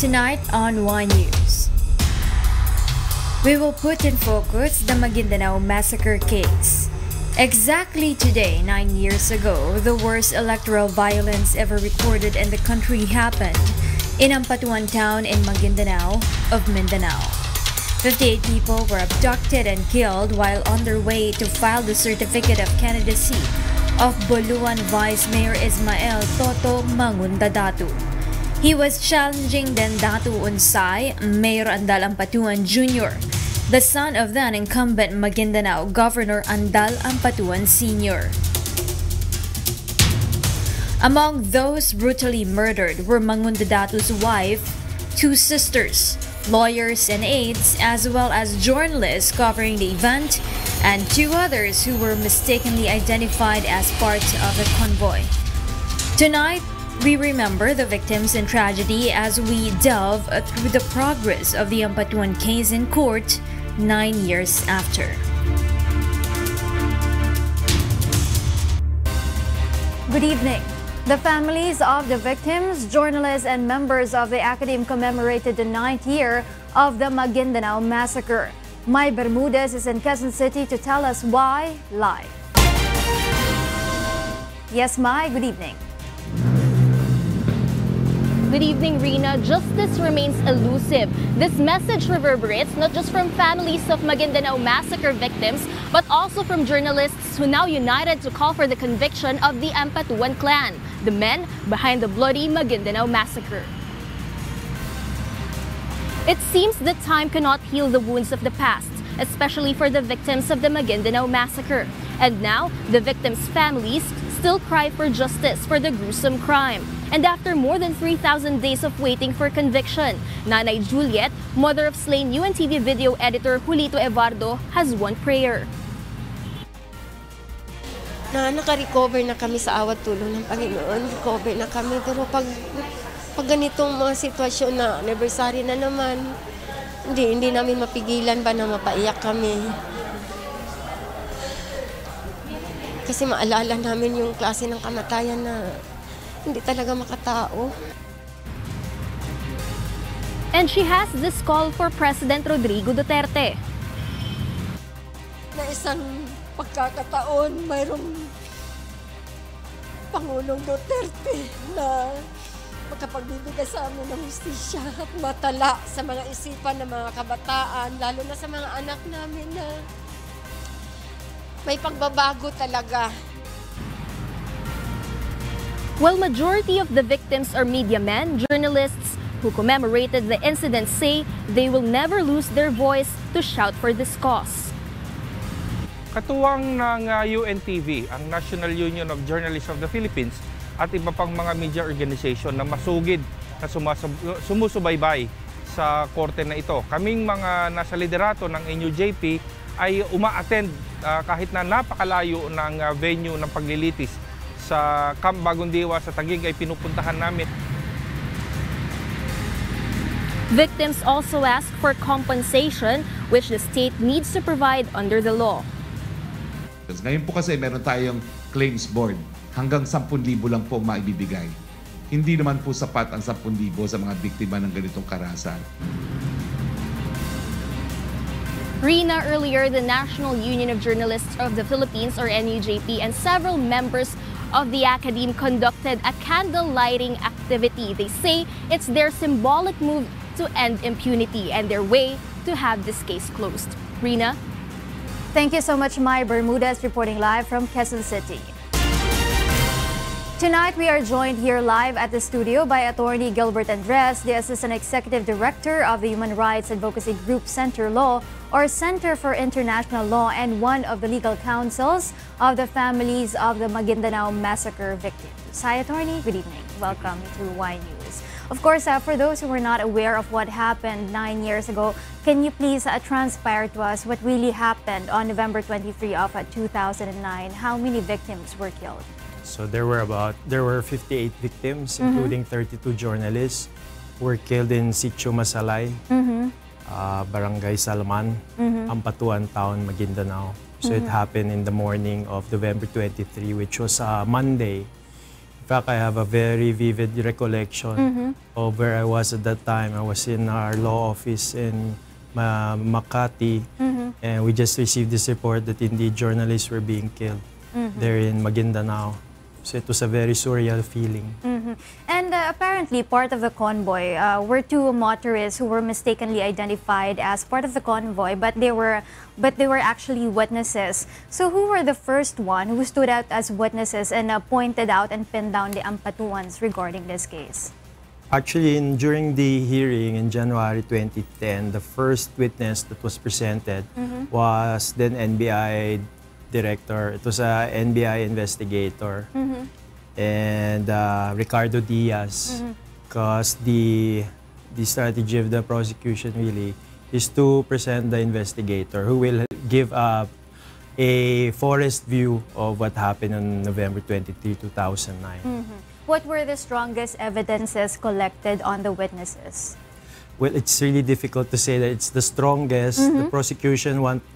Tonight on Y News, we will put in focus the Maguindanao massacre case. Exactly today, 9 years ago, the worst electoral violence ever recorded in the country happened in Ampatuan town in Maguindanao of Mindanao. 58 people were abducted and killed while on their way to file the certificate of candidacy of Buluan Vice Mayor Ismael Toto Mangundadatu. He was challenging then Datu Unsay, Mayor Andal Ampatuan Jr., the son of then incumbent Maguindanao Governor Andal Ampatuan Sr. Among those brutally murdered were Mangundadatu's wife, two sisters, lawyers and aides, as well as journalists covering the event, and two others who were mistakenly identified as part of the convoy. Tonight, we remember the victims in tragedy as we delve through the progress of the Ampatuan case in court 9 years after. Good evening. The families of the victims, journalists, and members of the Academe commemorated the 9th year of the Maguindanao massacre. Mai Bermudez is in Quezon City to tell us why live. Yes, Mai, good evening. Good evening, Rheena. Justice remains elusive. This message reverberates not just from families of Maguindanao massacre victims, but also from journalists who now united to call for the conviction of the Ampatuan clan, the men behind the bloody Maguindanao massacre. It seems that time cannot heal the wounds of the past, especially for the victims of the Maguindanao massacre. And now, the victims' families still cry for justice for the gruesome crime. And after more than 3,000 days of waiting for conviction, Nanay Juliet, mother of slain UNTV video editor Julito Evardo, has one prayer. Naka-recover na kami sa awat tulong ng Panginoon. Recover na kami. Pero pag ganitong mga sitwasyon na anniversary na naman, hindi namin mapigilan ba na mapaiyak kami. Kasi maalala namin yung klase ng kamatayan na hindi talaga makatao. And she has this call for President Rodrigo Duterte. Na isang pagkakataon, mayroong Pangulong Duterte na makapagbibigay sa amin ng hustisya at matala sa mga isipan ng mga kabataan, lalo na sa mga anak namin na may pagbabago talaga. While majority of the victims are media men, journalists who commemorated the incident say they will never lose their voice to shout for this cause. Katuwang ng UNTV, ang National Union of Journalists of the Philippines, at iba pang mga media organization na masugid na sumusubaybay sa korte na ito. Kaming mga nasa liderato ng NUJP ay uma-attend kahit na napakalayo ng venue ng paglilitis. Sa Camp Bagundiwa sa Taguig ay pinupuntahan namin. Victims also ask for compensation which the state needs to provide under the law. Ngayon po kasi meron tayong claims board. Hanggang 10,000 lang po maibibigay. Hindi naman po sapat ang 10,000 sa mga biktima ng ganitong karahasan. Rheena, earlier, the National Union of Journalists of the Philippines, or NUJP, and several members of the Academe conducted a candle lighting activity. They say it's their symbolic move to end impunity and their way to have this case closed. Rheena? Thank you so much, Mai Bermudez, reporting live from Quezon City. Tonight, we are joined here live at the studio by Attorney Gilbert Andres, the Assistant Executive Director of the Human Rights Advocacy Group Center Law, or Center for International Law, and one of the legal counsels of the families of the Maguindanao massacre victims. Hi, Attorney. Good evening. Welcome to Y News. Of course, for those who were not aware of what happened 9 years ago, can you please transpire to us what really happened on November 23 of 2009? How many victims were killed? So there were 58 victims, including 32 journalists who were killed in Sitio Masalay, Barangay Salman, Ampatuan Town, Maguindanao. So it happened in the morning of November 23, which was Monday. fact, I have a very vivid recollection of where I was at that time. I was in our law office in Makati, and we just received this report that indeed journalists were being killed there in Maguindanao. So it was a very surreal feeling. And apparently, part of the convoy were two motorists who were mistakenly identified as part of the convoy, but they were actually witnesses. So who were the first one who stood out as witnesses and pointed out and pinned down the Ampatuans regarding this case? Actually, during the hearing in January 2010, the first witness that was presented was then NBI director. It was an NBI investigator, and Ricardo Diaz, because the strategy of the prosecution really is to present the investigator who will give a forest view of what happened on November 23, 2009. What were the strongest evidences collected on the witnesses? Well, it's really difficult to say that it's the strongest. The prosecution wants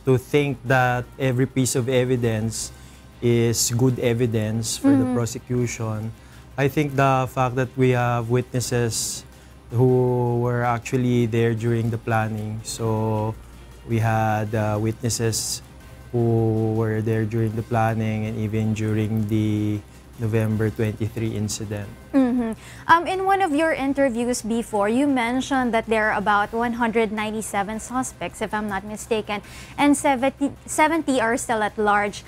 to think that every piece of evidence is good evidence for the prosecution. I think the fact that we have witnesses who were actually there during the planning. So we had witnesses who were there during the planning and even during the November 23 incident. In one of your interviews before, you mentioned that there are about 197 suspects, if I'm not mistaken, and 70 are still at large.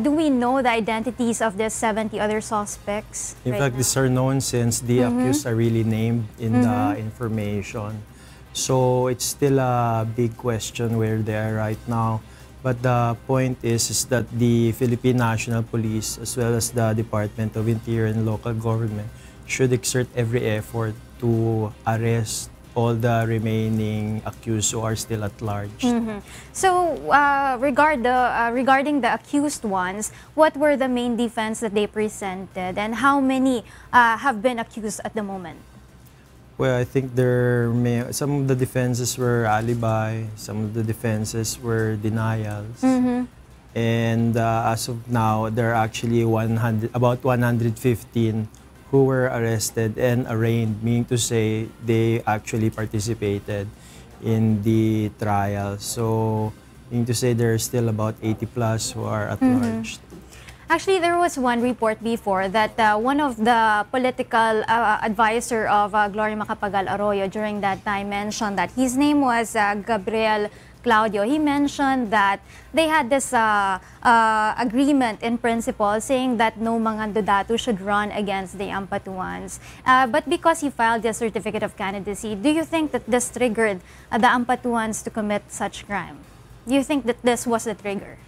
Do we know the identities of the 70 other suspects? In fact, these are known since the accused are really named in the information. So it's still a big question where they are right now. But the point is that the Philippine National Police, as well as the Department of Interior and Local Government, should exert every effort to arrest all the remaining accused who are still at large. So, regarding the accused ones, what were the main defense that they presented, and how many have been accused at the moment? Well, I think some of the defenses were alibi, some of the defenses were denials. And as of now, there are actually about 115 who were arrested and arraigned, meaning to say they actually participated in the trial. So, meaning to say there are still about 80 plus who are at large. Actually, there was one report before that one of the political advisor of Gloria Macapagal Arroyo during that time mentioned that his name was Gabriel Claudio. He mentioned that they had this agreement in principle saying that no Mangandodatu should run against the Ampatuans. But because he filed the certificate of candidacy, do you think that this triggered the Ampatuans to commit such crime? Do you think that this was the trigger?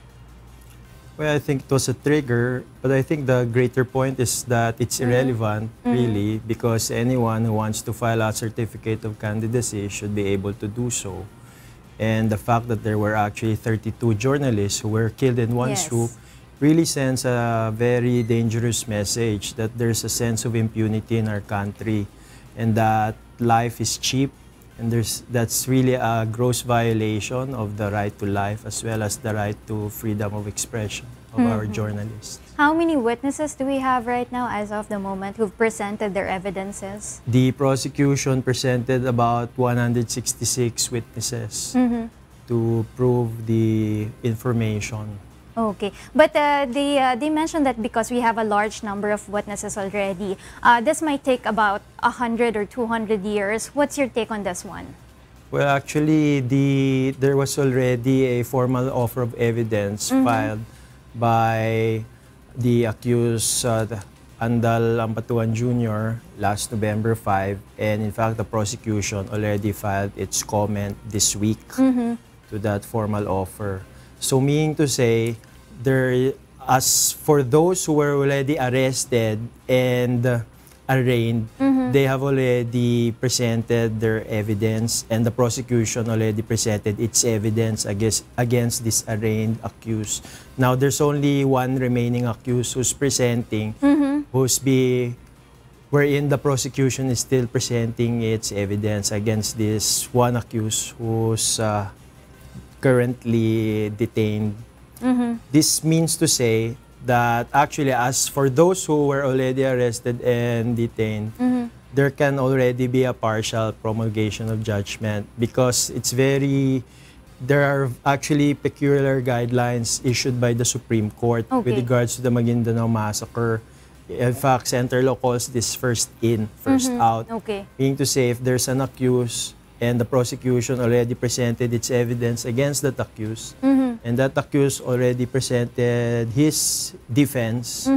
Well, I think it was a trigger, but I think the greater point is that it's irrelevant, really, because anyone who wants to file a certificate of candidacy should be able to do so. And the fact that there were actually 32 journalists who were killed in one swoop really sends a very dangerous message that there's a sense of impunity in our country and that life is cheap. And that's really a gross violation of the right to life as well as the right to freedom of expression of our journalists. How many witnesses do we have right now as of the moment who've presented their evidences? The prosecution presented about 166 witnesses to prove the information. Okay, but they mentioned that because we have a large number of witnesses already, this might take about 100 or 200 years. What's your take on this one? Well, actually, there was already a formal offer of evidence filed by the accused Andal Ampatuan Jr. last November 5, and in fact, the prosecution already filed its comment this week to that formal offer. So meaning to say, as for those who were already arrested and arraigned, they have already presented their evidence and the prosecution already presented its evidence against this arraigned accused. Now there's only one remaining accused who's presenting, wherein the prosecution is still presenting its evidence against this one accused who's currently detained. This means to say that actually, as for those who were already arrested and detained, there can already be a partial promulgation of judgment because there are actually peculiar guidelines issued by the Supreme Court with regards to the Maguindanao massacre. In fact, Central Law calls this first in, first out. Meaning to say, if there's an accused and the prosecution already presented its evidence against that accused, and that accused already presented his defense,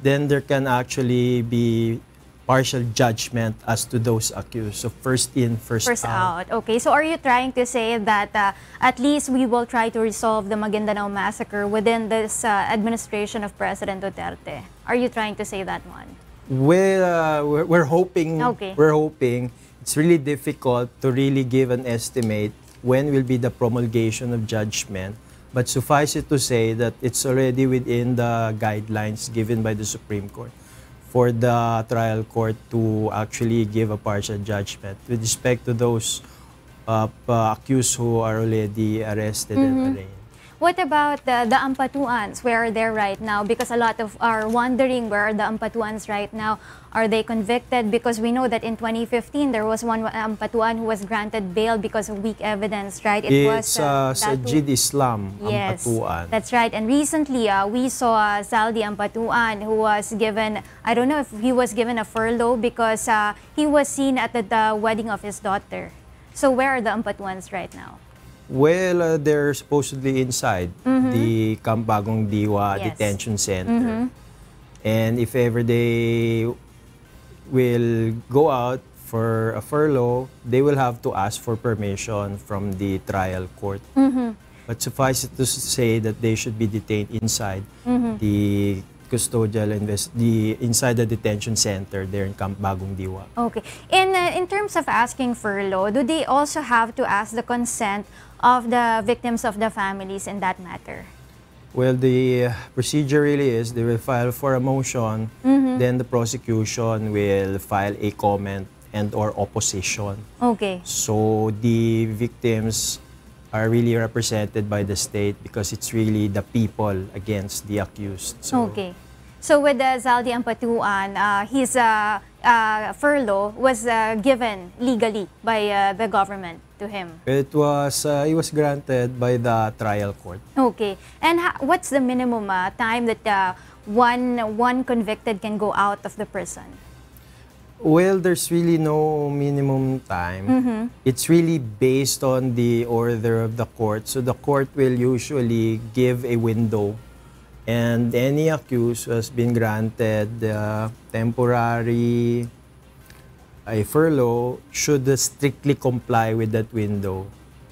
then there can actually be partial judgment as to those accused. So first in, first out. Okay, so are you trying to say that at least we will try to resolve the Maguindanao massacre within this administration of President Duterte? Are you trying to say that one? Well, we're hoping. We're hoping. It's really difficult to really give an estimate when will be the promulgation of judgment. But suffice it to say that it's already within the guidelines given by the Supreme Court for the trial court to actually give a partial judgment with respect to those accused who are already arrested and arraigned. What about the Ampatuans? Where are they right now? Because a lot of are wondering where are the Ampatuans right now. Are they convicted? Because we know that in 2015 there was one Ampatuan who was granted bail because of weak evidence, right? It's Sajid Islam Ampatuan. That's right. And recently we saw Zaldi Ampatuan who was given, I don't know if he was given a furlough because he was seen at the wedding of his daughter. So where are the Ampatuans right now? Well, they're supposedly inside the Camp Bagong Diwa Detention Center. And if ever they will go out for a furlough, they will have to ask for permission from the trial court. But suffice it to say that they should be detained inside the custodial inside the detention center there in Camp Bagong Diwa. Okay. In terms of asking furlough, do they also have to ask the consent of the victims of the families in that matter? Well, the procedure really is they will file for a motion, then the prosecution will file a comment and or opposition. Okay. So the victims are really represented by the state because it's really the people against the accused. So, okay. So with Zaldi Ampatuan, his furlough was given legally by the government to him? It was granted by the trial court. Okay. And what's the minimum time that one convicted can go out of the prison? Well, there's really no minimum time. It's really based on the order of the court. So the court will usually give a window, and any accused who has been granted temporary a furlough should strictly comply with that window.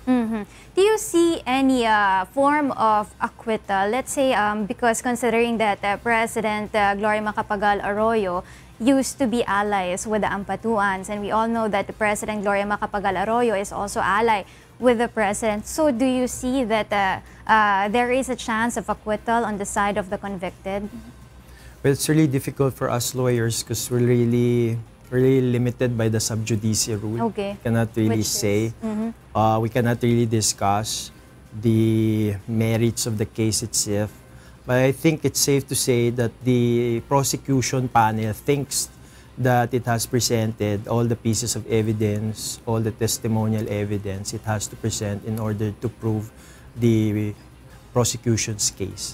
Do you see any form of acquittal? Let's say because considering that President Gloria Macapagal Arroyo used to be allies with the Ampatuans, and we all know that President Gloria Macapagal Arroyo is also ally with the president. So do you see that there is a chance of acquittal on the side of the convicted? Well, it's really difficult for us lawyers because we're really limited by the sub judice rule. Okay. We cannot really say. We cannot really discuss the merits of the case itself. But I think it's safe to say that the prosecution panel thinks that it has presented all the pieces of evidence, all the testimonial evidence it has to present in order to prove the prosecution's case.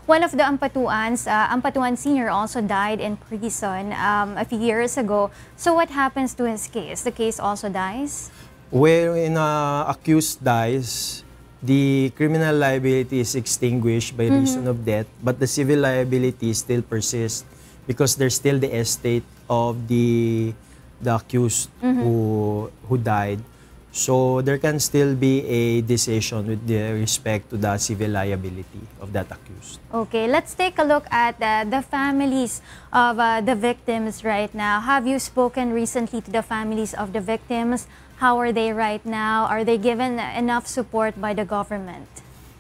One of the Ampatuans, Ampatuan Sr. also died in prison a few years ago. So what happens to his case? The case also dies? Well, when accused dies, the criminal liability is extinguished by reason of death, but the civil liability still persists because there's still the estate of the accused who died. So there can still be a decision with respect to the civil liability of that accused. Okay, let's take a look at the families of the victims right now. Have you spoken recently to the families of the victims? How are they right now? Are they given enough support by the government?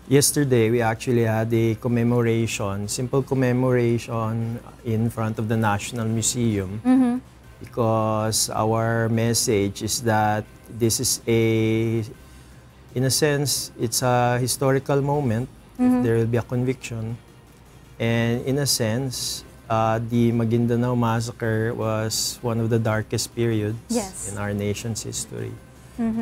Yesterday, we actually had a commemoration, simple commemoration in front of the National Museum because our message is that this is in a sense, it's a historical moment. If there will be a conviction, And in a sense, the Maguindanao massacre was one of the darkest periods in our nation's history.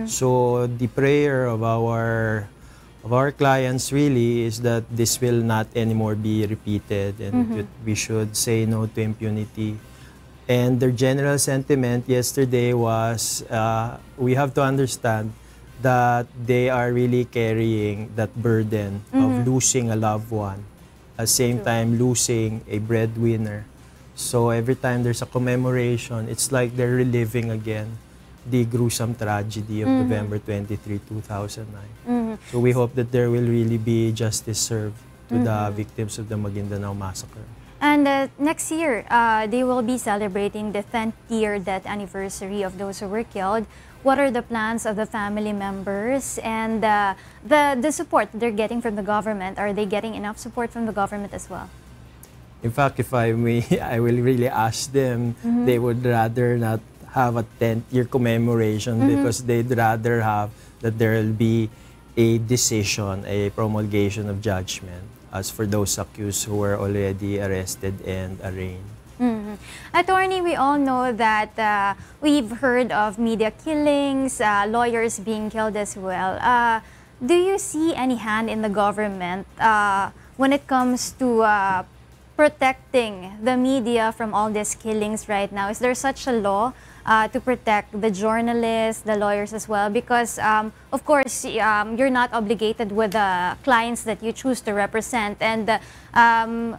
So the prayer of our clients really is that this will not anymore be repeated, and that we should say no to impunity. And their general sentiment yesterday was, we have to understand that they are really carrying that burden of losing a loved one, at the same time losing a breadwinner. So every time there's a commemoration, it's like they're reliving again the gruesome tragedy of November 23, 2009. So we hope that there will really be justice served to the victims of the Maguindanao massacre. And next year, they will be celebrating the 10th year death anniversary of those who were killed. What are the plans of the family members and the support they're getting from the government? Are they getting enough support from the government as well? In fact, if I may, I will really ask them, they would rather not have a 10th year commemoration because they'd rather have that there will be a decision, a promulgation of judgment as for those accused who were already arrested and arraigned. Attorney, we all know that we've heard of media killings, lawyers being killed as well. Do you see any hand in the government when it comes to protecting the media from all these killings right now? Is there such a law to protect the journalists, the lawyers as well? Because, of course, you're not obligated with the clients that you choose to represent. And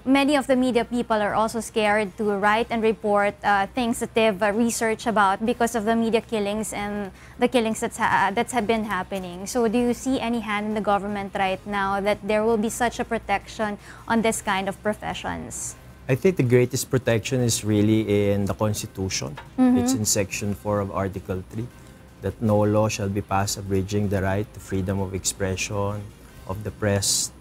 many of the media people are also scared to write and report things that they've researched about because of the media killings and the killings that have been happening. So do you see any hand in the government right now that there will be such a protection on this kind of professions? I think the greatest protection is really in the Constitution. It's in Section 4 of Article 3, that no law shall be passed abridging the right to freedom of expression of the press.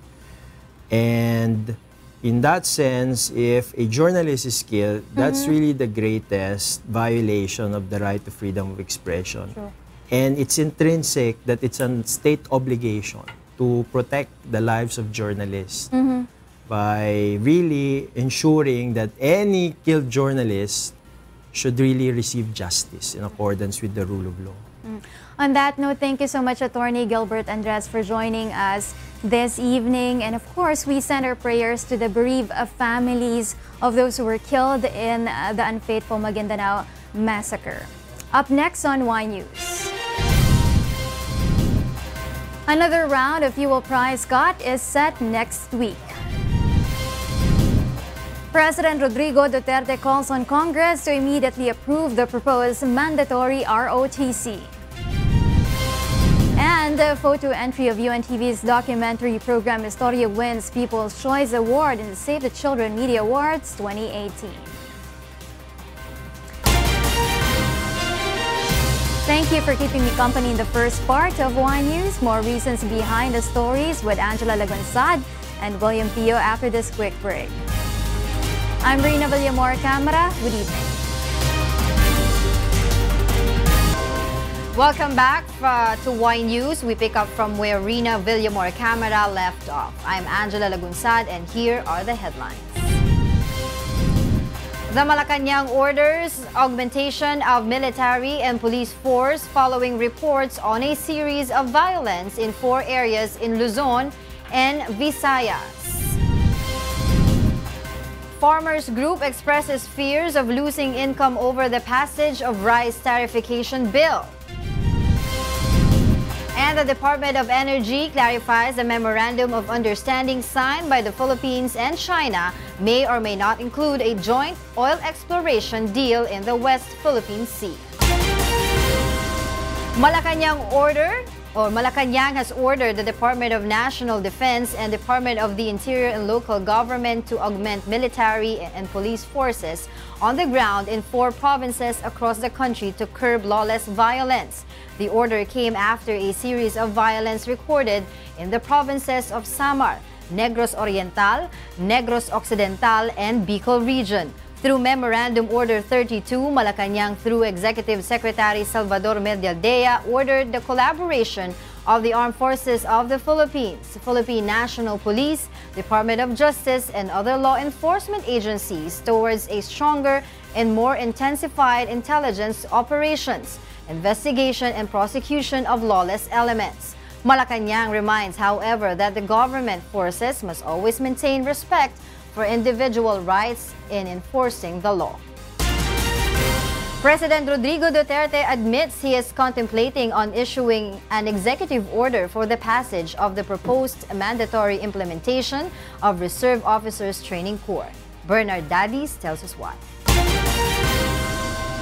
And in that sense, if a journalist is killed, that's really the greatest violation of the right to freedom of expression. Sure. And it's intrinsic that it's a state obligation to protect the lives of journalists. By really ensuring that any killed journalist should really receive justice in accordance with the rule of law. On that note, thank you so much, Attorney Gilbert Andres, for joining us this evening. And of course, we send our prayers to the bereaved families of those who were killed in the unfaithful Maguindanao massacre. Up next on Y News. Another round of fuel price cut is set next week. President Rodrigo Duterte calls on Congress to immediately approve the proposed mandatory ROTC. And the photo entry of UNTV's documentary program Historia wins People's Choice Award in the Save the Children Media Awards 2018. Thank you for keeping me company in the first part of Y News. More reasons behind the stories with Angela Lagunsad and William Thio after this quick break. I'm Rheena Villamor-Camara. Good evening. Welcome back to Y News. We pick up from where Rheena Villamor-Camara left off. I'm Angela Lagunsad and here are the headlines. The Malacanang orders augmentation of military and police force following reports on a series of violence in 4 areas in Luzon and Visayas. Farmers Group expresses fears of losing income over the passage of rice tariffication bill. And the Department of Energy clarifies the Memorandum of Understanding signed by the Philippines and China may or may not include a joint oil exploration deal in the West Philippine Sea. Malacanang has ordered the Department of National Defense and Department of the Interior and Local Government to augment military and police forces on the ground in 4 provinces across the country to curb lawless violence. The order came after a series of violence recorded in the provinces of Samar, Negros Oriental, Negros Occidental, and Bicol region. Through Memorandum Order 32, Malacanang through Executive Secretary Salvador Medialdea ordered the collaboration of the Armed Forces of the Philippines, Philippine National Police, Department of Justice, and other law enforcement agencies towards a stronger and more intensified intelligence operations, investigation, and prosecution of lawless elements. Malacanang reminds, however, that the government forces must always maintain respect for individual rights in enforcing the law. President Rodrigo Duterte admits he is contemplating on issuing an executive order for the passage of the proposed mandatory implementation of Reserve Officers Training Corps. Bernard Dadis tells us why.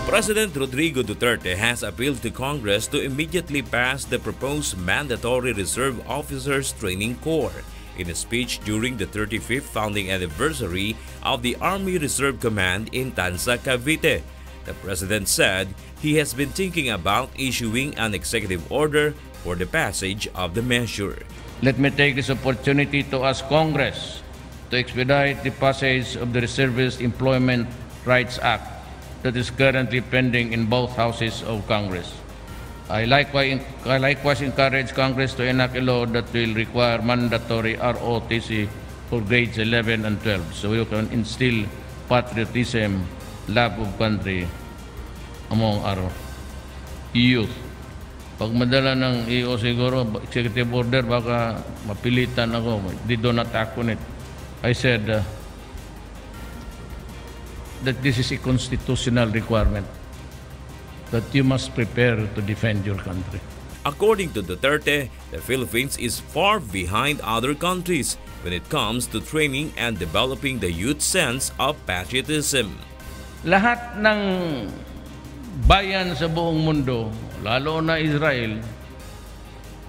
President Rodrigo Duterte has appealed to Congress to immediately pass the proposed mandatory Reserve Officers Training Corps. In a speech during the 35th founding anniversary of the Army Reserve Command in Tansa, Cavite, the President said he has been thinking about issuing an executive order for the passage of the measure. Let me take this opportunity to ask Congress to expedite the passage of the Reservist Employment Rights Act that is currently pending in both houses of Congress. I likewise encourage Congress to enact a law that will require mandatory ROTC for grades 11 and 12 so you can instill patriotism, love of country among our youth. Pag madala ng EO siguro, executive order, baka mapilitan ako. They do not act on it. I said that this is a constitutional requirement, that you must prepare to defend your country. According to Duterte, the Philippines is far behind other countries when it comes to training and developing the youth sense of patriotism. Lahat ng bayan sa buong mundo, lalo na Israel,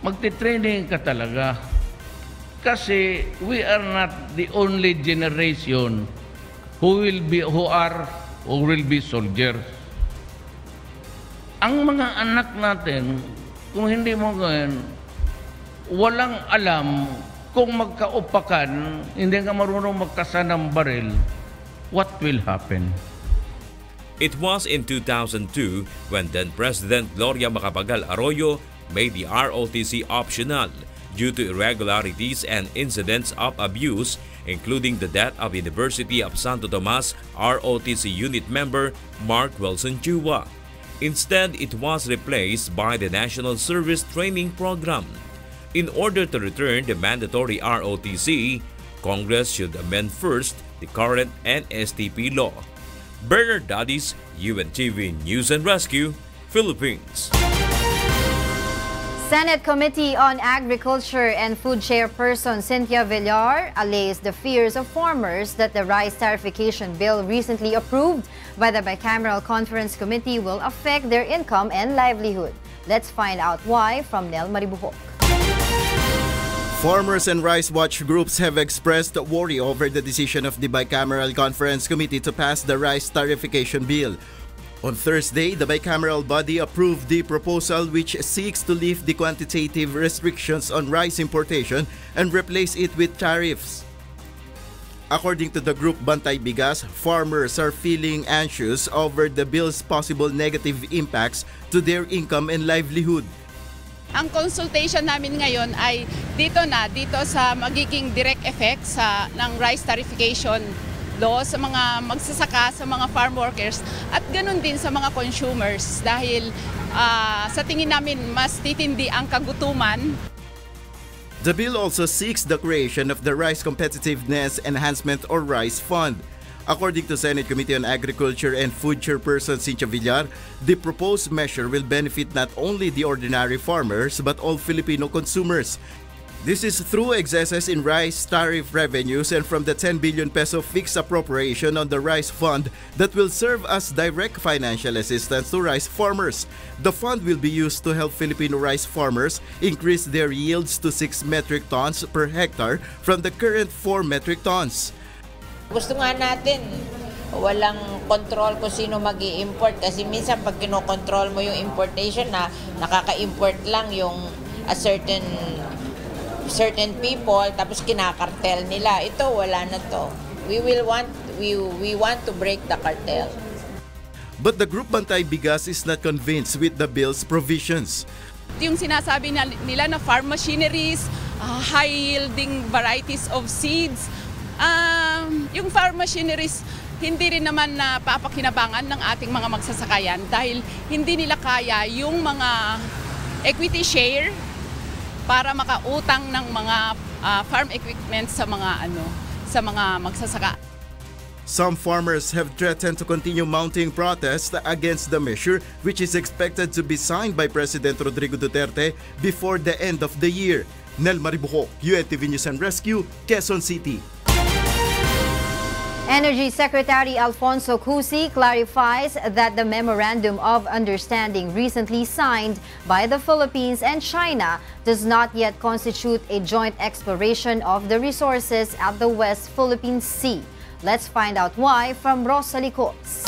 magte-training ka talaga. Kasi we are not the only generation who will be soldiers. Ang mga anak natin, kung hindi mo ganyan, walang alam kung magkaupakan, hindi ka marunong magkasa ng baril, what will happen? It was in 2002 when then-President Gloria Macapagal Arroyo made the ROTC optional due to irregularities and incidents of abuse, including the death of University of Santo Tomas ROTC unit member Mark Wilson Chua. Instead, it was replaced by the National Service Training Program. In order to return the mandatory ROTC, Congress should amend first the current NSTP law. Bernard Dadis, UNTV News and Rescue, Philippines. Senate Committee on Agriculture and Food Chairperson Cynthia Villar allays the fears of farmers that the rice tariffication bill recently approved by the Bicameral Conference Committee will affect their income and livelihood. Let's find out why from Nel Maribuhok. Farmers and rice watch groups have expressed worry over the decision of the Bicameral Conference Committee to pass the rice tariffication bill. On Thursday, the bicameral body approved the proposal which seeks to lift the quantitative restrictions on rice importation and replace it with tariffs. According to the group Bantay Bigas, farmers are feeling anxious over the bill's possible negative impacts to their income and livelihood. Ang consultation namin ngayon ay dito sa magiging direct effect ng rice tariffication law sa mga magsasaka, sa mga farm workers at ganun din sa mga consumers dahil sa tingin namin mas titindi ang kagutuman. The bill also seeks the creation of the Rice Competitiveness Enhancement or RICE Fund. According to Senate Committee on Agriculture and Food Chairperson Cynthia Villar, the proposed measure will benefit not only the ordinary farmers but all Filipino consumers. This is through excesses in rice tariff revenues and from the 10 billion peso fixed appropriation on the rice fund that will serve as direct financial assistance to rice farmers. The fund will be used to help Filipino rice farmers increase their yields to 6 metric tons per hectare from the current 4 metric tons. Gusto nga natin walang control kung sino mag-i-import kasi minsan pag kinokontrol mo yung importation na nakaka-import lang yung a certain people tapos kinakartel nila. Ito wala na to. We want to break the cartel. But the group Bantay Bigas is not convinced with the bill's provisions. Yung sinasabi nila na farm machineries, high-yielding varieties of seeds, yung farm machineries, hindi rin naman na papakinabangan ng ating mga magsasakayan dahil hindi nila kaya yung mga equity share para makautang ng mga farm equipment sa mga magsasaka. Some farmers have threatened to continue mounting protests against the measure, which is expected to be signed by President Rodrigo Duterte before the end of the year. Nel Maribujo, UNTV News and Rescue, Quezon City. Energy Secretary Alfonso Cusi clarifies that the Memorandum of Understanding recently signed by the Philippines and China does not yet constitute a joint exploration of the resources at the West Philippine Sea. Let's find out why from Rosalie Cox.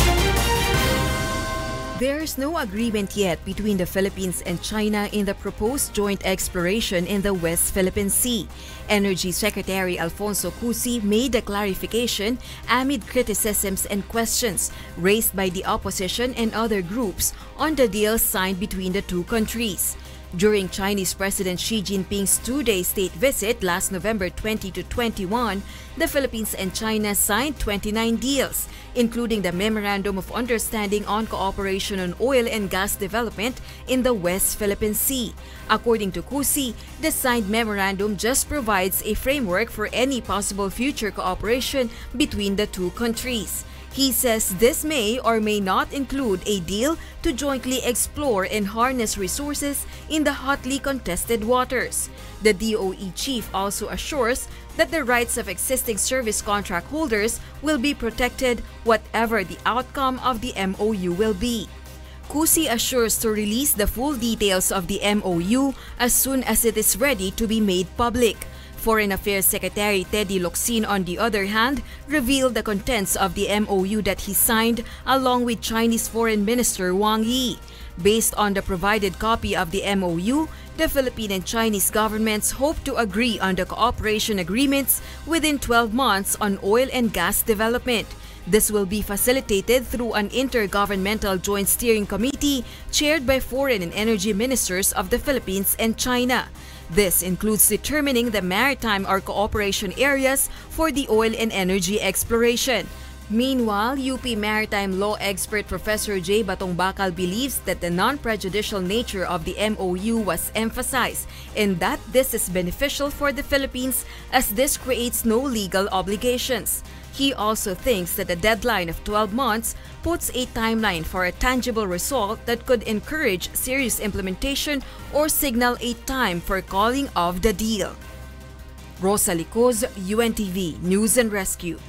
There's no agreement yet between the Philippines and China in the proposed joint exploration in the West Philippine Sea. Energy Secretary Alfonso Cusi made the clarification amid criticisms and questions raised by the opposition and other groups on the deal signed between the two countries. During Chinese President Xi Jinping's two-day state visit last November 20 to 21, the Philippines and China signed 29 deals, including the Memorandum of Understanding on Cooperation on Oil and Gas Development in the West Philippine Sea. According to Cusi, the signed memorandum just provides a framework for any possible future cooperation between the two countries. He says this may or may not include a deal to jointly explore and harness resources in the hotly contested waters. The DOE chief also assures that the rights of existing service contract holders will be protected whatever the outcome of the MOU will be. Cusi assures to release the full details of the MOU as soon as it is ready to be made public. Foreign Affairs Secretary Teddy Locsin, on the other hand, revealed the contents of the MOU that he signed along with Chinese Foreign Minister Wang Yi. Based on the provided copy of the MOU, the Philippine and Chinese governments hope to agree on the cooperation agreements within 12 months on oil and gas development. This will be facilitated through an intergovernmental joint steering committee chaired by foreign and energy ministers of the Philippines and China. This includes determining the maritime or cooperation areas for the oil and energy exploration. Meanwhile, UP Maritime Law expert Professor J. Batong-Bakal believes that the non-prejudicial nature of the MOU was emphasized and that this is beneficial for the Philippines as this creates no legal obligations. He also thinks that a deadline of 12 months puts a timeline for a tangible result that could encourage serious implementation or signal a time for calling off the deal. Rosalie Coz, UNTV News and Rescue.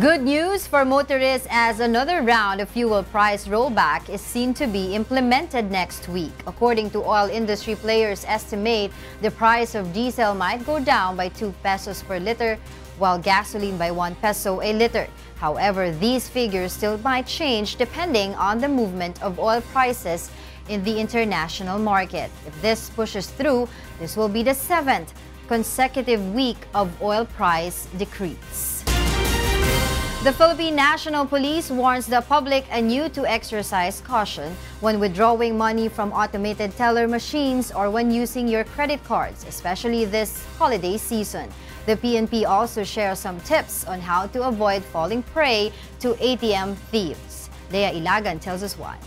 Good news for motorists as another round of fuel price rollback is seen to be implemented next week. According to oil industry players estimate, the price of diesel might go down by 2 pesos per liter, while gasoline by 1 peso a liter. However, these figures still might change depending on the movement of oil prices in the international market. If this pushes through, this will be the 7th consecutive week of oil price decrease. The Philippine National Police warns the public anew to exercise caution when withdrawing money from automated teller machines or when using your credit cards, especially this holiday season. The PNP also shares some tips on how to avoid falling prey to ATM thieves. Lea Ilagan tells us why.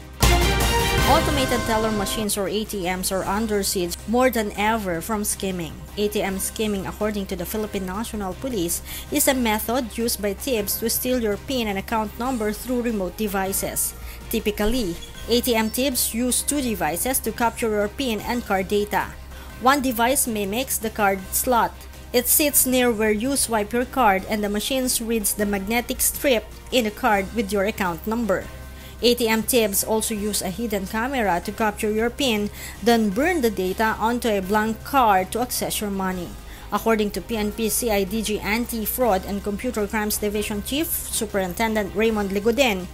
Automated teller machines or ATMs are under siege more than ever from skimming. ATM skimming, according to the Philippine National Police, is a method used by thieves to steal your PIN and account number through remote devices. Typically, ATM thieves use 2 devices to capture your PIN and card data. One device mimics the card slot. It sits near where you swipe your card and the machine reads the magnetic strip in the card with your account number. ATM thieves also use a hidden camera to capture your PIN, then burn the data onto a blank card to access your money. According to PNP CIDG Anti-Fraud and Computer Crimes Division Chief Superintendent Raymond Ligoden,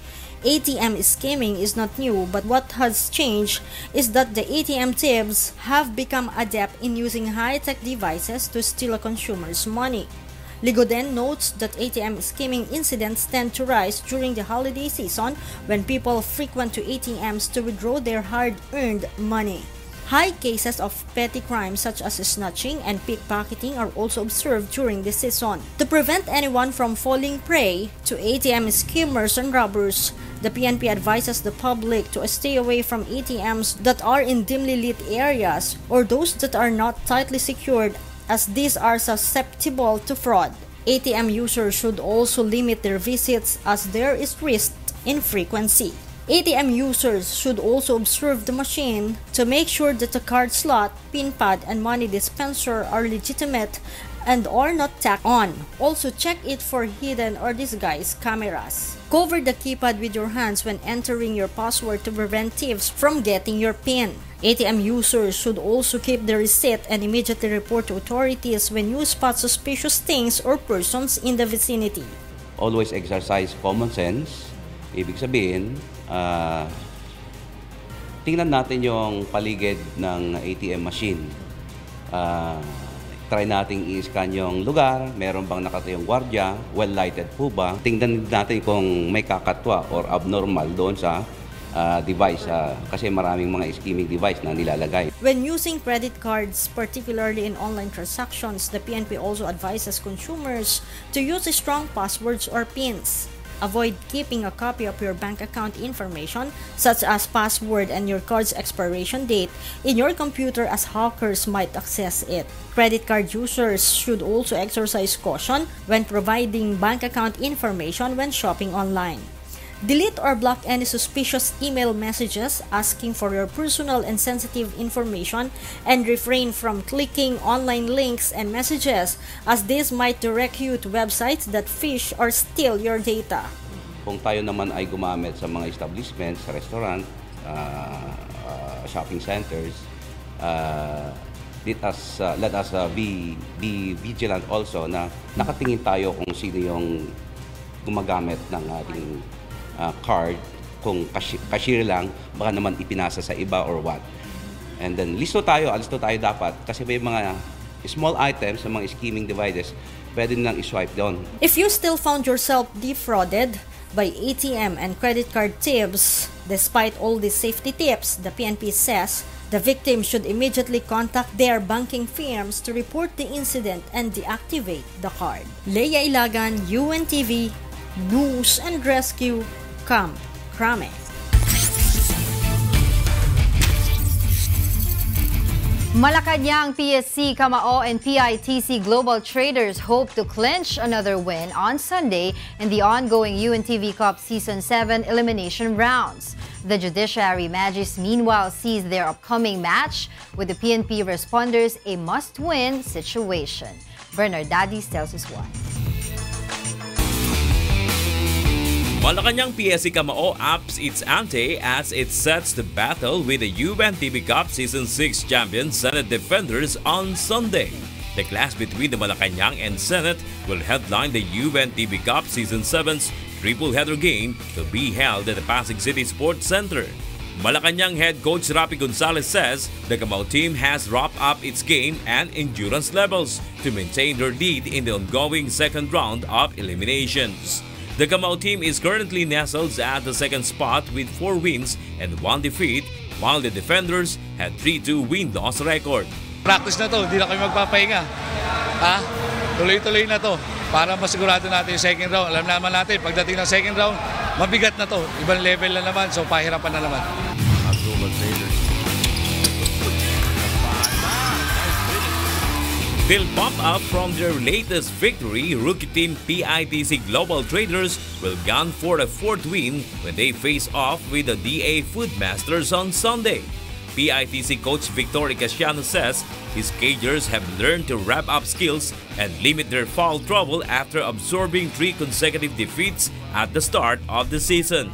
ATM skimming is not new, but what has changed is that the ATM thieves have become adept in using high-tech devices to steal a consumer's money. Ligoden notes that ATM skimming incidents tend to rise during the holiday season when people frequent to ATMs to withdraw their hard-earned money. High cases of petty crimes such as snatching and pickpocketing are also observed during this season. To prevent anyone from falling prey to ATM skimmers and robbers, the PNP advises the public to stay away from ATMs that are in dimly lit areas or those that are not tightly secured, as these are susceptible to fraud. ATM users should also limit their visits as there is risk in frequency. ATM users should also observe the machine to make sure that the card slot, PIN pad, and money dispenser are legitimate and are not tacked on. Also check it for hidden or disguised cameras. Cover the keypad with your hands when entering your password to prevent thieves from getting your PIN. ATM users should also keep the receipt and immediately report to authorities when you spot suspicious things or persons in the vicinity. Always exercise common sense. Ibig sabihin, tingnan natin yung paligid ng ATM machine. Try nating i-scan yung lugar, meron bang nakatayong gwardiya, well-lighted po ba. Tingnan natin kung may kakatwa or abnormal doon sa device kasi maraming mga skimming device na nilalagay. When using credit cards, particularly in online transactions, the PNP also advises consumers to use strong passwords or PINs. Avoid keeping a copy of your bank account information, such as password and your card's expiration date, in your computer as hackers might access it. Credit card users should also exercise caution when providing bank account information when shopping online. Delete or block any suspicious email messages asking for your personal and sensitive information, and refrain from clicking online links and messages, as this might direct you to websites that phish or steal your data. Kung tayo naman ay gumamit sa mga establishments, sa restaurant, shopping centers, let us be vigilant also na nakatingin tayo kung sino yung gumagamit ng ating card, kung cashier lang, baka naman ipinasa sa iba or what. And then, alisto tayo dapat kasi may mga small items sa mga skimming devices, pwede nang i-swipe down. If you still found yourself defrauded by ATM and credit card thieves, despite all these safety tips, the PNP says the victim should immediately contact their banking firms to report the incident and deactivate the card. Leia Ilagan, UNTV, News and Rescue, Camp Crame. Malacanang PSC Camao and PITC Global Traders hope to clinch another win on Sunday in the ongoing UNTV Cup Season 7 elimination rounds. The Judiciary Magis meanwhile sees their upcoming match with the PNP responders a must-win situation. Bernard Dadis tells us why. Malacanang PSC Camao ups its ante as it sets the battle with the UNTV Cup Season 6 champion Senate defenders on Sunday. The clash between the Malacanang and Senate will headline the UNTV Cup Season 7's triple-header game to be held at the Pasig City Sports Center. Malacanang head coach Rapi Gonzalez says the Camao team has wrapped up its game and endurance levels to maintain their lead in the ongoing second round of eliminations. The Camao team is currently nestled at the second spot with 4 wins and 1 defeat, while the defenders had 3-2 win-loss record. Practice na to, hindi na kami magpapahinga. Tuloy-tuloy na to para masigurado natin yung second round. Alam naman natin, pagdating ng second round, mabigat na to. Ibang level na naman, so pahirapan na naman. They'll pop up from their latest victory. Rookie team PITC Global Traders will gun for a 4th win when they face off with the DA Foodmasters on Sunday. PITC coach Victory Casiano says his Cagers have learned to wrap up skills and limit their foul trouble after absorbing 3 consecutive defeats at the start of the season.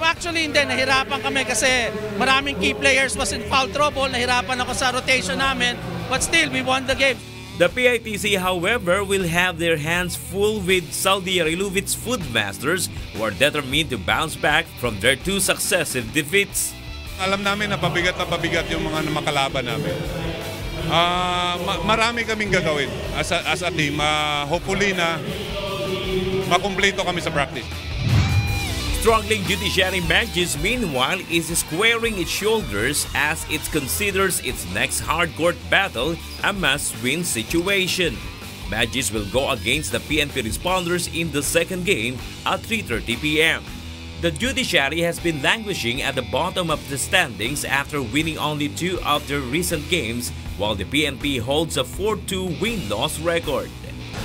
Actually, hindi. Nahirapan kami kasi maraming key players was in foul trouble. Nahirapan ako sa rotation namin. But still, we won the game. The PITC, however, will have their hands full with Saudi Ariluvit's Foodmasters, who are determined to bounce back from their 2 successive defeats. Alam namin na pabigat yung mga makalaban namin. Marami kaming gagawin as a team. Hopefully na makumpleto kami sa practice. Struggling judiciary Magis, meanwhile, is squaring its shoulders as it considers its next hardcourt battle a must-win situation. Magis will go against the PNP responders in the second game at 3:30 p.m. The judiciary has been languishing at the bottom of the standings after winning only 2 of their recent games, while the PNP holds a 4-2 win-loss record.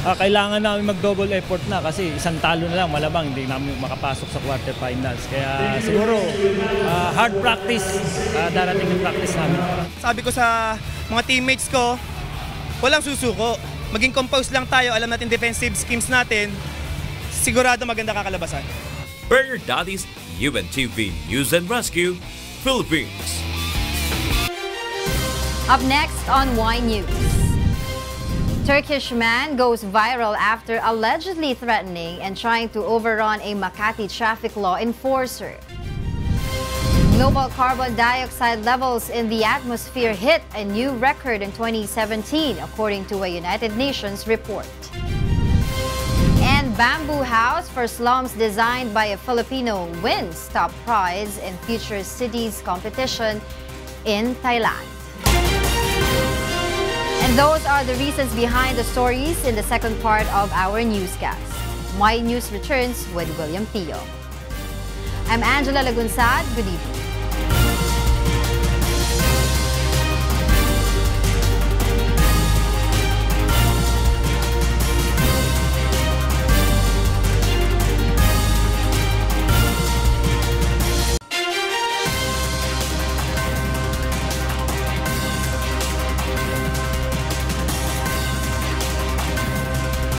Kailangan namin mag-double effort na kasi isang talo na lang malamang hindi namin makapasok sa quarterfinals. Kaya siguro hard practice, darating ng practice namin. Sabi ko sa mga teammates ko, walang susuko. Maging composed lang tayo, alam natin defensive schemes natin, sigurado maganda kakalabasan. Bernard Dadis, UNTV News and Rescue, Philippines. Up next on Y News. Turkish man goes viral after allegedly threatening and trying to overrun a Makati traffic law enforcer. Global carbon dioxide levels in the atmosphere hit a new record in 2017, according to a United Nations report. And bamboo house for slums designed by a Filipino wins top prize in Future Cities competition in Thailand. And those are the reasons behind the stories in the second part of our newscast. My News returns with William Thio. I'm Angela Lagunsad. Good evening.